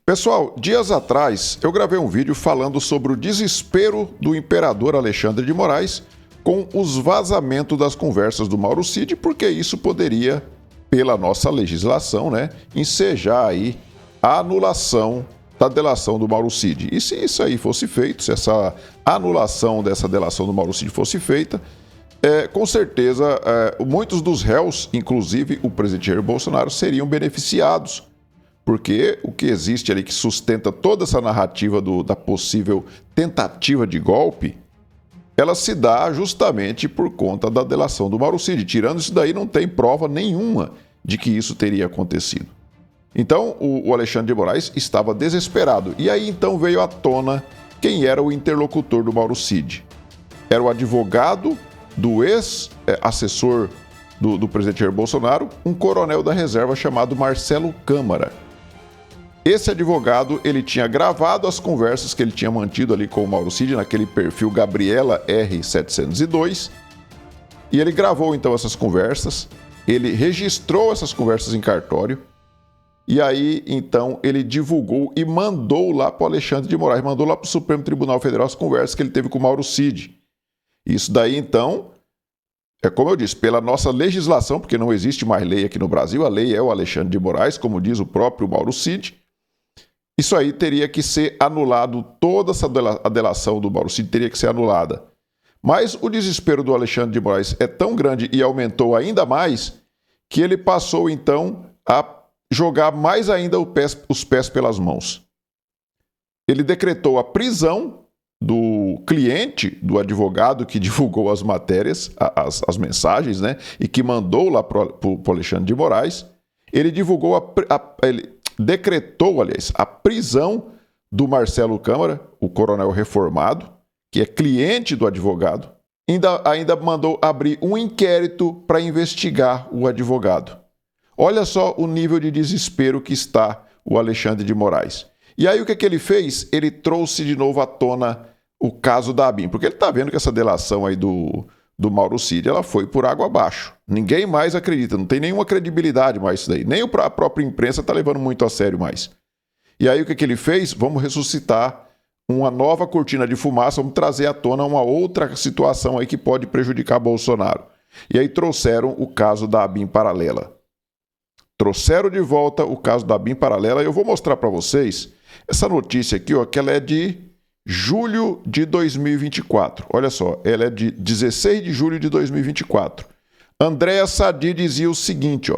Pessoal, dias atrás eu gravei um vídeo falando sobre o desespero do imperador Alexandre de Moraes com os vazamentos das conversas do Mauro Cid, porque isso poderia, pela nossa legislação, ensejar aí a anulação da delação do Mauro Cid. E se isso aí fosse feito, se essa anulação dessa delação do Mauro Cid fosse feita, com certeza muitos dos réus, inclusive o presidente Jair Bolsonaro, seriam beneficiados. Porque o que existe ali que sustenta toda essa narrativa da possível tentativa de golpe, ela se dá justamente por conta da delação do Mauro Cid. Tirando isso daí, não tem prova nenhuma de que isso teria acontecido. Então, o Alexandre de Moraes estava desesperado. E aí, então, veio à tona quem era o interlocutor do Mauro Cid. Era o advogado do ex-assessor do presidente Jair Bolsonaro, um coronel da reserva chamado Marcelo Câmara. Esse advogado, ele tinha gravado as conversas que ele tinha mantido ali com o Mauro Cid, naquele perfil Gabriela R702, e ele gravou então essas conversas, ele registrou essas conversas em cartório, e aí então ele divulgou e mandou lá para o Alexandre de Moraes, mandou lá para o Supremo Tribunal Federal as conversas que ele teve com o Mauro Cid. Isso daí então, como eu disse, pela nossa legislação, porque não existe mais lei aqui no Brasil, a lei é o Alexandre de Moraes, como diz o próprio Mauro Cid. Isso aí teria que ser anulado, toda a delação do Mauro Cid teria que ser anulada. Mas o desespero do Alexandre de Moraes é tão grande e aumentou ainda mais, que ele passou então a jogar mais ainda os pés pelas mãos. Ele decretou a prisão do cliente, do advogado que divulgou as matérias, as mensagens, e que mandou lá para o Alexandre de Moraes. Ele decretou, aliás, a prisão do Marcelo Câmara, o coronel reformado, que é cliente do advogado. Ainda mandou abrir um inquérito para investigar o advogado. Olha só o nível de desespero que está o Alexandre de Moraes. E aí o que ele fez? Ele trouxe de novo à tona o caso da ABIN, porque ele está vendo que essa delação aí do Mauro Cid, ela foi por água abaixo. Ninguém mais acredita, não tem nenhuma credibilidade mais isso daí. Nem a própria imprensa está levando muito a sério mais. E aí o que ele fez? Vamos ressuscitar uma nova cortina de fumaça, vamos trazer à tona uma outra situação aí que pode prejudicar Bolsonaro. E aí trouxeram o caso da ABIN paralela. Trouxeram de volta o caso da ABIN paralela e eu vou mostrar para vocês essa notícia aqui, que ela é de julho de 2024. Olha só, ela é de 16 de julho de 2024. Andréa Sadi dizia o seguinte,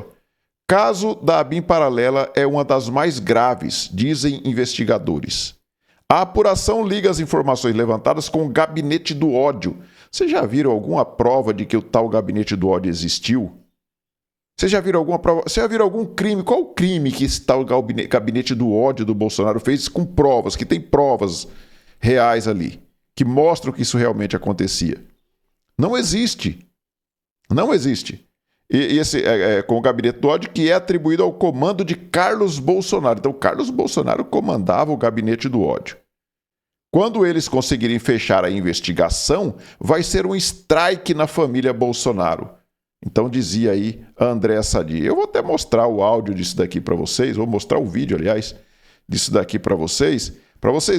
caso da ABIN paralela é uma das mais graves, dizem investigadores. A apuração liga as informações levantadas com o gabinete do ódio. Vocês já viram alguma prova de que o tal gabinete do ódio existiu? Vocês já viram alguma prova? Vocês já viram algum crime? Qual o crime que esse tal gabinete do ódio do Bolsonaro fez com provas, que tem provas reais ali, que mostram que isso realmente acontecia? Não existe. Não existe. E esse com o gabinete do ódio, que é atribuído ao comando de Carlos Bolsonaro. Então, Carlos Bolsonaro comandava o gabinete do ódio. Quando eles conseguirem fechar a investigação, vai ser um strike na família Bolsonaro. Então, dizia aí a Andréa Sadi. Eu vou até mostrar o áudio disso daqui para vocês, vou mostrar o vídeo, aliás, disso daqui para vocês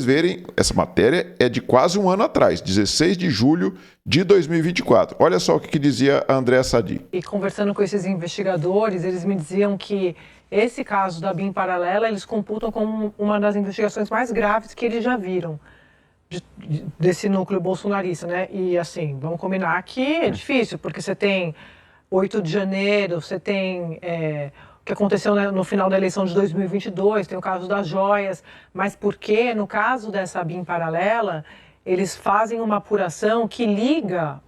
verem. Essa matéria é de quase um ano atrás, 16 de julho de 2024. Olha só o que dizia a Andréa Sadi. E conversando com esses investigadores, eles me diziam que esse caso da ABIN paralela, eles computam como uma das investigações mais graves que eles já viram desse núcleo bolsonarista, E assim, vamos combinar que é difícil, porque você tem 8 de janeiro, você tem o que aconteceu no final da eleição de 2022, tem o caso das joias, mas porque no caso dessa ABIN paralela, eles fazem uma apuração que liga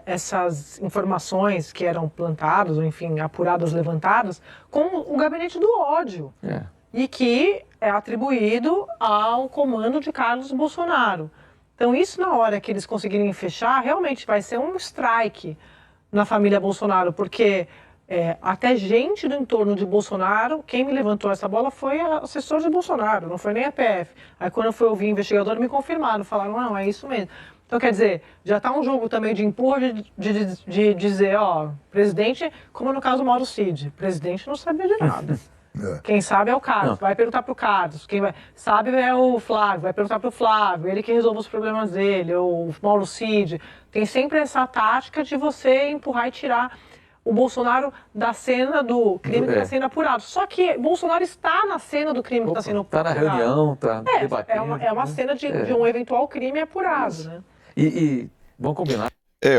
essas informações que eram plantadas, ou enfim, apuradas, levantadas, com o gabinete do ódio. E que é atribuído ao comando de Carlos Bolsonaro. Então isso, na hora que eles conseguirem fechar, realmente vai ser um strike na família Bolsonaro, porque até gente do entorno de Bolsonaro, quem me levantou essa bola foi assessor de Bolsonaro, não foi nem a PF. Aí quando eu fui ouvir investigador, me confirmaram, falaram, não, é isso mesmo. Então, quer dizer, já está um jogo também de empurra, de dizer, presidente, como no caso do Mauro Cid, presidente não sabia de nada. Quem sabe é o Carlos, vai perguntar para o Carlos. Quem sabe é o Flávio, vai perguntar para o Flávio, ele que resolve os problemas dele, ou o Mauro Cid. Tem sempre essa tática de você empurrar e tirar o Bolsonaro da cena do crime que está sendo apurado. Só que Bolsonaro está na cena do crime que está sendo apurado. Está na reunião, está debatendo. É uma cena de um eventual crime apurado, né? E vamos combinar.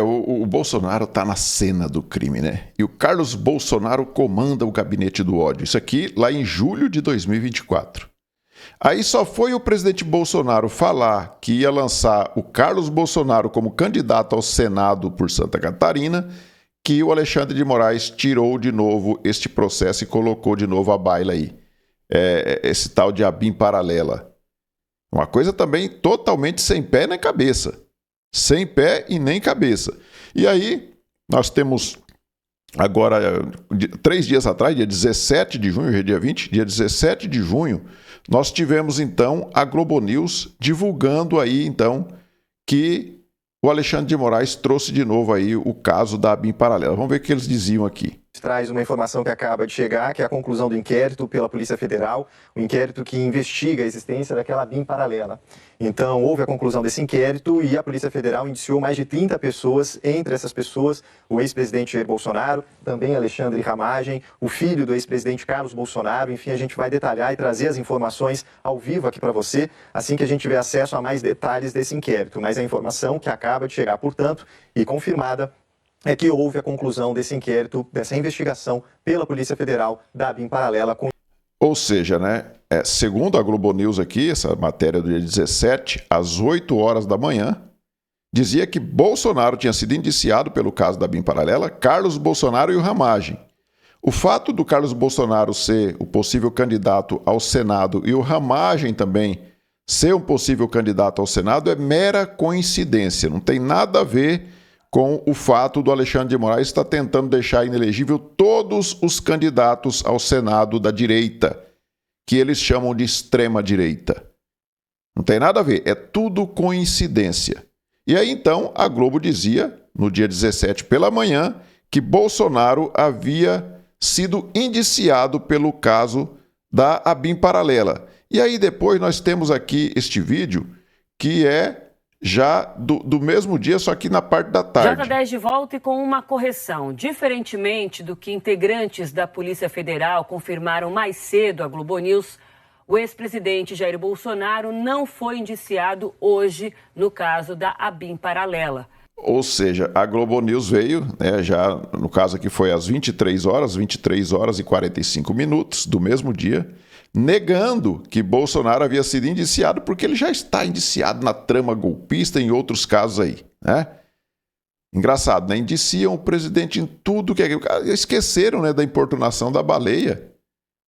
O Bolsonaro está na cena do crime, né? E o Carlos Bolsonaro comanda o gabinete do ódio. Isso aqui lá em julho de 2024. Aí só foi o presidente Bolsonaro falar que ia lançar o Carlos Bolsonaro como candidato ao Senado por Santa Catarina que o Alexandre de Moraes tirou de novo este processo e colocou de novo à baila aí. Esse tal de ABIN paralela. Uma coisa também totalmente sem pé nem cabeça. Sem pé e nem cabeça. E aí, nós temos agora, 3 dias atrás, dia 17 de junho, hoje é dia 20, dia 17 de junho, nós tivemos então a Globo News divulgando aí então que o Alexandre de Moraes trouxe de novo aí o caso da ABIN paralela. Vamos ver o que eles diziam aqui. Traz uma informação que acaba de chegar, que é a conclusão do inquérito pela Polícia Federal, o inquérito que investiga a existência daquela ABIN paralela. Então, houve a conclusão desse inquérito e a Polícia Federal indiciou mais de 30 pessoas, entre essas pessoas, o ex-presidente Jair Bolsonaro, também Alexandre Ramagem, o filho do ex-presidente Carlos Bolsonaro. Enfim, a gente vai detalhar e trazer as informações ao vivo aqui para você, assim que a gente tiver acesso a mais detalhes desse inquérito. Mas a informação que acaba de chegar, portanto, e confirmada, é que houve a conclusão desse inquérito, dessa investigação pela Polícia Federal da ABIN paralela. Ou seja, né, segundo a Globo News aqui, essa matéria do dia 17, às 8 horas da manhã, dizia que Bolsonaro tinha sido indiciado pelo caso da ABIN paralela, Carlos Bolsonaro e o Ramagem. O fato do Carlos Bolsonaro ser o possível candidato ao Senado e o Ramagem também ser um possível candidato ao Senado é mera coincidência, não tem nada a ver com o fato do Alexandre de Moraes estar tentando deixar inelegível todos os candidatos ao Senado da direita, que eles chamam de extrema-direita. Não tem nada a ver, é tudo coincidência. E aí então a Globo dizia, no dia 17 pela manhã, que Bolsonaro havia sido indiciado pelo caso da ABIN paralela. E aí depois nós temos aqui este vídeo que é já do mesmo dia, só que na parte da tarde. J10 de volta e com uma correção. Diferentemente do que integrantes da Polícia Federal confirmaram mais cedo à Globo News, o ex-presidente Jair Bolsonaro não foi indiciado hoje no caso da ABIN paralela. Ou seja, a Globo News veio, né, já no caso aqui foi às 23 horas e 45 minutos do mesmo dia, negando que Bolsonaro havia sido indiciado, porque ele já está indiciado na trama golpista e em outros casos aí, né? Engraçado, né? Indiciam o presidente em tudo que é... Esqueceram, né, da importunação da baleia.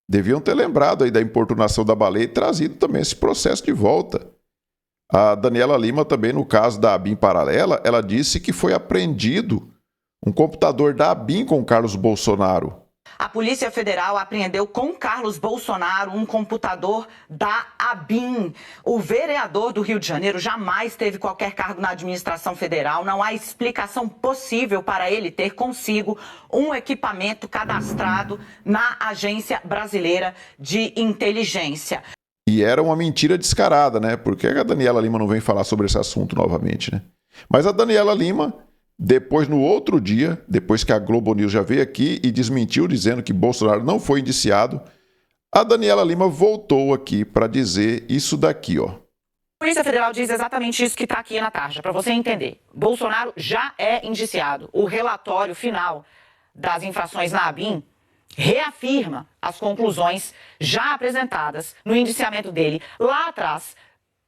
Deviam ter lembrado aí da importunação da baleia e trazido também esse processo de volta. A Daniela Lima também, no caso da ABIN paralela, ela disse que foi apreendido um computador da ABIN com Carlos Bolsonaro. A Polícia Federal apreendeu com Carlos Bolsonaro um computador da ABIN. O vereador do Rio de Janeiro jamais teve qualquer cargo na administração federal. Não há explicação possível para ele ter consigo um equipamento cadastrado na Agência Brasileira de Inteligência. E era uma mentira descarada, né? Por que a Daniela Lima não vem falar sobre esse assunto novamente, né? Mas a Daniela Lima... Depois, no outro dia, depois que a Globo News já veio aqui e desmentiu, dizendo que Bolsonaro não foi indiciado, a Daniela Lima voltou aqui para dizer isso daqui, ó. A Polícia Federal diz exatamente isso que está aqui na tarja, para você entender. Bolsonaro já é indiciado. O relatório final das infrações na ABIN reafirma as conclusões já apresentadas no indiciamento dele lá atrás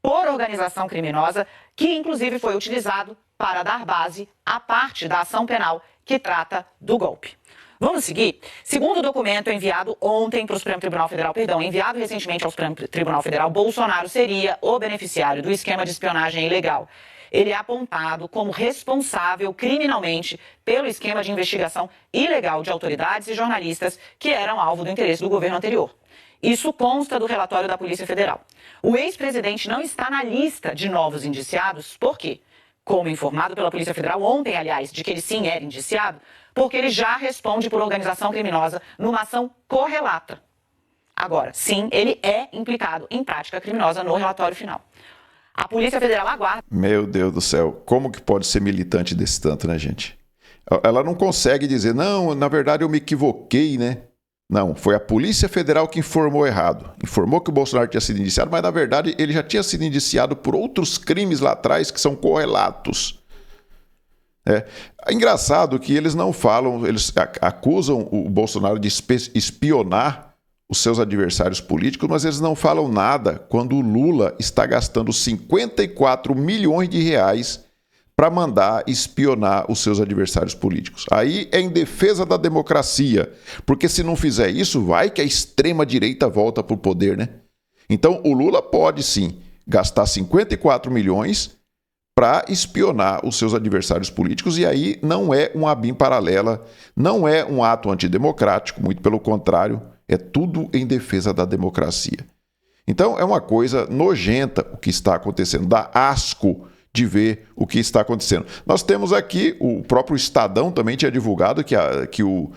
por organização criminosa, que inclusive foi utilizado para dar base à parte da ação penal que trata do golpe. Vamos seguir? Segundo o documento enviado ontem para o Supremo Tribunal Federal, enviado recentemente ao Supremo Tribunal Federal, Bolsonaro seria o beneficiário do esquema de espionagem ilegal. Ele é apontado como responsável criminalmente pelo esquema de investigação ilegal de autoridades e jornalistas que eram alvo do interesse do governo anterior. Isso consta do relatório da Polícia Federal. O ex-presidente não está na lista de novos indiciados, por quê? Como informado pela Polícia Federal ontem, aliás, de que ele sim era indiciado, porque ele já responde por organização criminosa numa ação correlata. Agora, sim, ele é implicado em prática criminosa no relatório final. A Polícia Federal aguarda. Meu Deus do céu, como que pode ser militante desse tanto, né, gente? Ela não consegue dizer, não, na verdade eu me equivoquei, né? Não, foi a Polícia Federal que informou errado. Informou que o Bolsonaro tinha sido indiciado, mas na verdade ele já tinha sido indiciado por outros crimes lá atrás que são correlatos. É engraçado que eles não falam, eles acusam o Bolsonaro de espionar os seus adversários políticos, mas eles não falam nada quando o Lula está gastando 54 milhões de reais para mandar espionar os seus adversários políticos. Aí é em defesa da democracia, porque se não fizer isso, vai que a extrema-direita volta para o poder, né? Então o Lula pode sim gastar 54 milhões para espionar os seus adversários políticos, e aí não é uma ABIN paralela, não é um ato antidemocrático, muito pelo contrário, é tudo em defesa da democracia. Então é uma coisa nojenta o que está acontecendo, dá asco de ver o que está acontecendo. Nós temos aqui, o próprio Estadão também tinha divulgado que o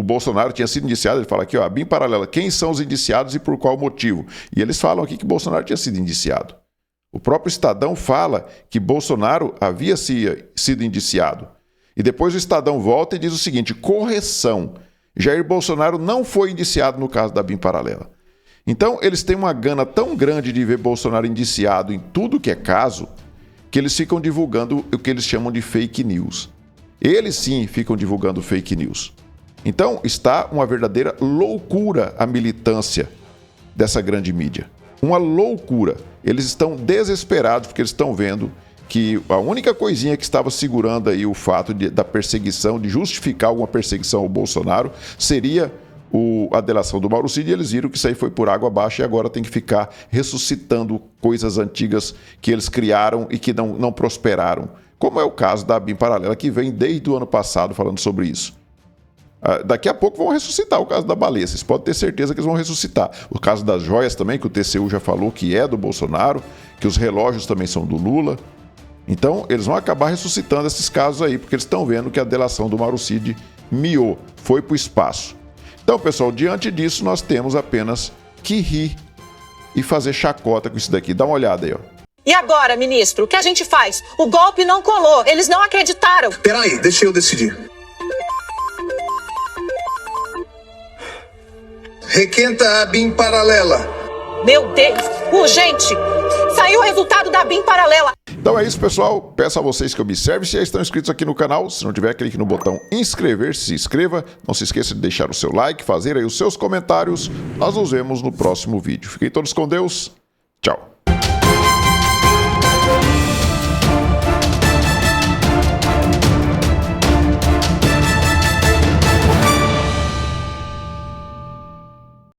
Bolsonaro tinha sido indiciado, ele fala aqui, ó, ABIN paralela, quem são os indiciados e por qual motivo? E eles falam aqui que Bolsonaro tinha sido indiciado. O próprio Estadão fala que Bolsonaro havia sido indiciado. E depois o Estadão volta e diz o seguinte, correção, Jair Bolsonaro não foi indiciado no caso da ABIN paralela. Então, eles têm uma gana tão grande de ver Bolsonaro indiciado em tudo que é caso, que eles ficam divulgando o que eles chamam de fake news. Eles sim ficam divulgando fake news. Então, está uma verdadeira loucura a militância dessa grande mídia. Uma loucura. Eles estão desesperados porque eles estão vendo que a única coisinha que estava segurando aí o fato da perseguição, de justificar alguma perseguição ao Bolsonaro, seria a delação do Mauro Cid, e eles viram que isso aí foi por água abaixo e agora tem que ficar ressuscitando coisas antigas que eles criaram e que não prosperaram. Como é o caso da ABIN paralela, que vem desde o ano passado falando sobre isso. Daqui a pouco vão ressuscitar o caso da baleia, vocês podem ter certeza que eles vão ressuscitar. O caso das joias também, que o TCU já falou que é do Bolsonaro, que os relógios também são do Lula. Então, eles vão acabar ressuscitando esses casos aí, porque eles estão vendo que a delação do Mauro Cid miou, foi para o espaço. Então, pessoal, diante disso, nós temos apenas que rir e fazer chacota com isso daqui. Dá uma olhada aí, ó. E agora, ministro, o que a gente faz? O golpe não colou, eles não acreditaram. Peraí, deixa eu decidir. Requenta a ABIN paralela. Meu Deus, urgente! Saiu o resultado da ABIN paralela. Então é isso, pessoal. Peço a vocês que observem se já estão inscritos aqui no canal. Se não tiver, clique no botão inscrever-se, se inscreva. Não se esqueça de deixar o seu like, fazer aí os seus comentários. Nós nos vemos no próximo vídeo. Fiquem todos com Deus. Tchau.